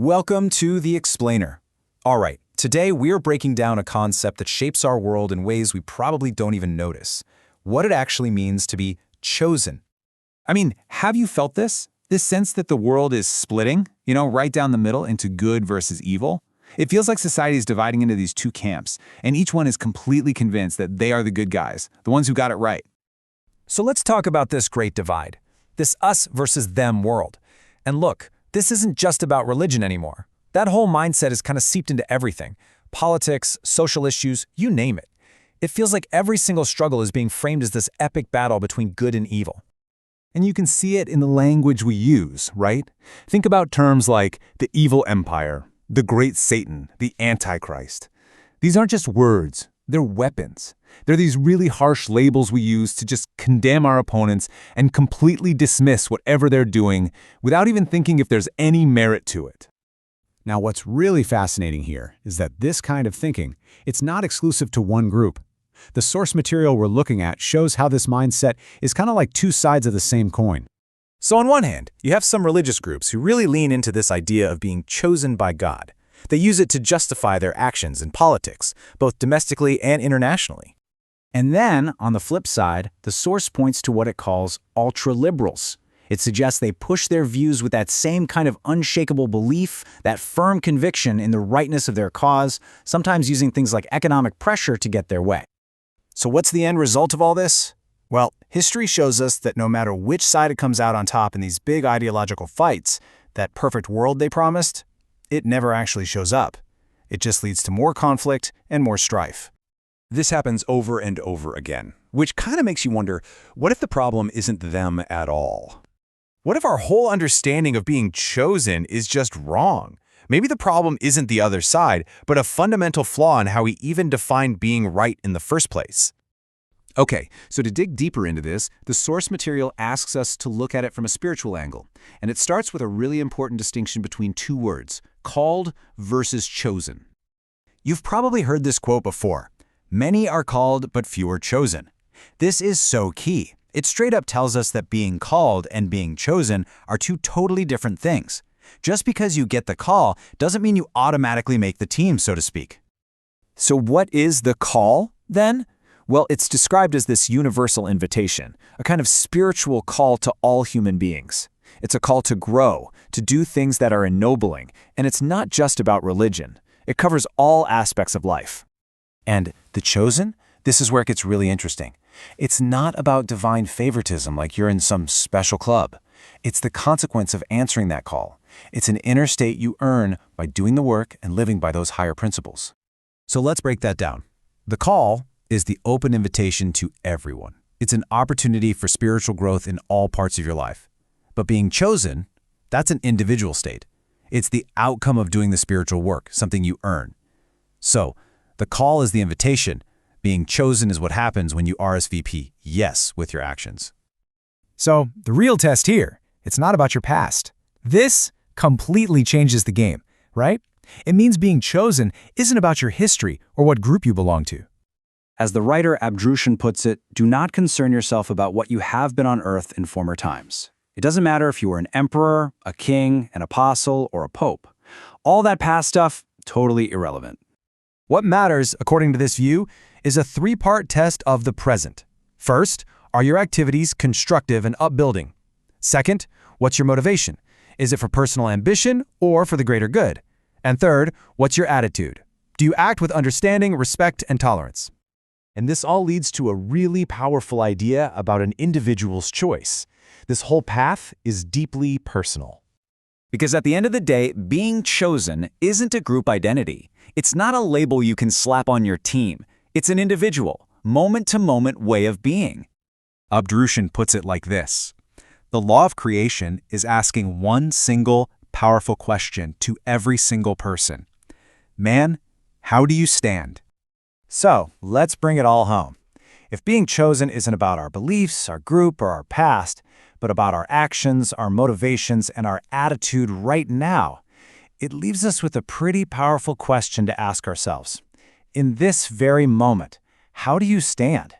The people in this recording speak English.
Welcome to The Explainer. All right, today we're breaking down a concept that shapes our world in ways we probably don't even notice. What it actually means to be chosen. I mean, have you felt this? This sense that the world is splitting, right down the middle into good versus evil? It feels like society is dividing into these two camps, and each one is completely convinced that they are the good guys, the ones who got it right. So let's talk about this great divide, this us versus them world. And look, this isn't just about religion anymore. That whole mindset is kind of seeped into everything. Politics, social issues, you name it. It feels like every single struggle is being framed as this epic battle between good and evil. And you can see it in the language we use, right? Think about terms like the evil empire, the great Satan, the Antichrist. These aren't just words, they're weapons. They're these really harsh labels we use to just condemn our opponents and completely dismiss whatever they're doing without even thinking if there's any merit to it. Now, what's really fascinating here is that this kind of thinking, it's not exclusive to one group. The source material we're looking at shows how this mindset is kind of like two sides of the same coin. So on one hand, you have some religious groups who really lean into this idea of being chosen by God. They use it to justify their actions in politics, both domestically and internationally. And then, on the flip side, the source points to what it calls ultra-liberals. It suggests they push their views with that same kind of unshakable belief, that firm conviction in the rightness of their cause, sometimes using things like economic pressure to get their way. So what's the end result of all this? Well, history shows us that no matter which side it comes out on top in these big ideological fights, that perfect world they promised, it never actually shows up. It just leads to more conflict and more strife. This happens over and over again, which kind of makes you wonder, what if the problem isn't them at all? What if our whole understanding of being chosen is just wrong? Maybe the problem isn't the other side, but a fundamental flaw in how we even define being right in the first place. Okay, so to dig deeper into this, the source material asks us to look at it from a spiritual angle, and it starts with a really important distinction between two words, called versus chosen. You've probably heard this quote before. Many are called, but few are chosen. This is so key. It straight up tells us that being called and being chosen are two totally different things. Just because you get the call doesn't mean you automatically make the team, so to speak. So what is the call, then? Well, it's described as this universal invitation, a kind of spiritual call to all human beings. It's a call to grow, to do things that are ennobling, and it's not just about religion. It covers all aspects of life. And the chosen? This is where it gets really interesting. It's not about divine favoritism like you're in some special club. It's the consequence of answering that call. It's an inner state you earn by doing the work and living by those higher principles. So let's break that down. The call is the open invitation to everyone. It's an opportunity for spiritual growth in all parts of your life. But being chosen, that's an individual state. It's the outcome of doing the spiritual work, something you earn. So, the call is the invitation. Being chosen is what happens when you RSVP yes with your actions. So, the real test here, it's not about your past. This completely changes the game, right? It means being chosen isn't about your history or what group you belong to. As the writer Abdrushan puts it, do not concern yourself about what you have been on earth in former times. It doesn't matter if you were an emperor, a king, an apostle, or a pope. All that past stuff, totally irrelevant. What matters, according to this view, is a three-part test of the present. First, are your activities constructive and upbuilding? Second, what's your motivation? Is it for personal ambition or for the greater good? And third, what's your attitude? Do you act with understanding, respect, and tolerance? And this all leads to a really powerful idea about an individual's choice. This whole path is deeply personal. Because at the end of the day, being chosen isn't a group identity. It's not a label you can slap on your team. It's an individual, moment-to-moment way of being. Abdrushan puts it like this. The law of creation is asking one single, powerful question to every single person. Man, how do you stand? So, let's bring it all home. If being chosen isn't about our beliefs, our group, or our past, but about our actions, our motivations, and our attitude right now, it leaves us with a pretty powerful question to ask ourselves. In this very moment, how do you stand?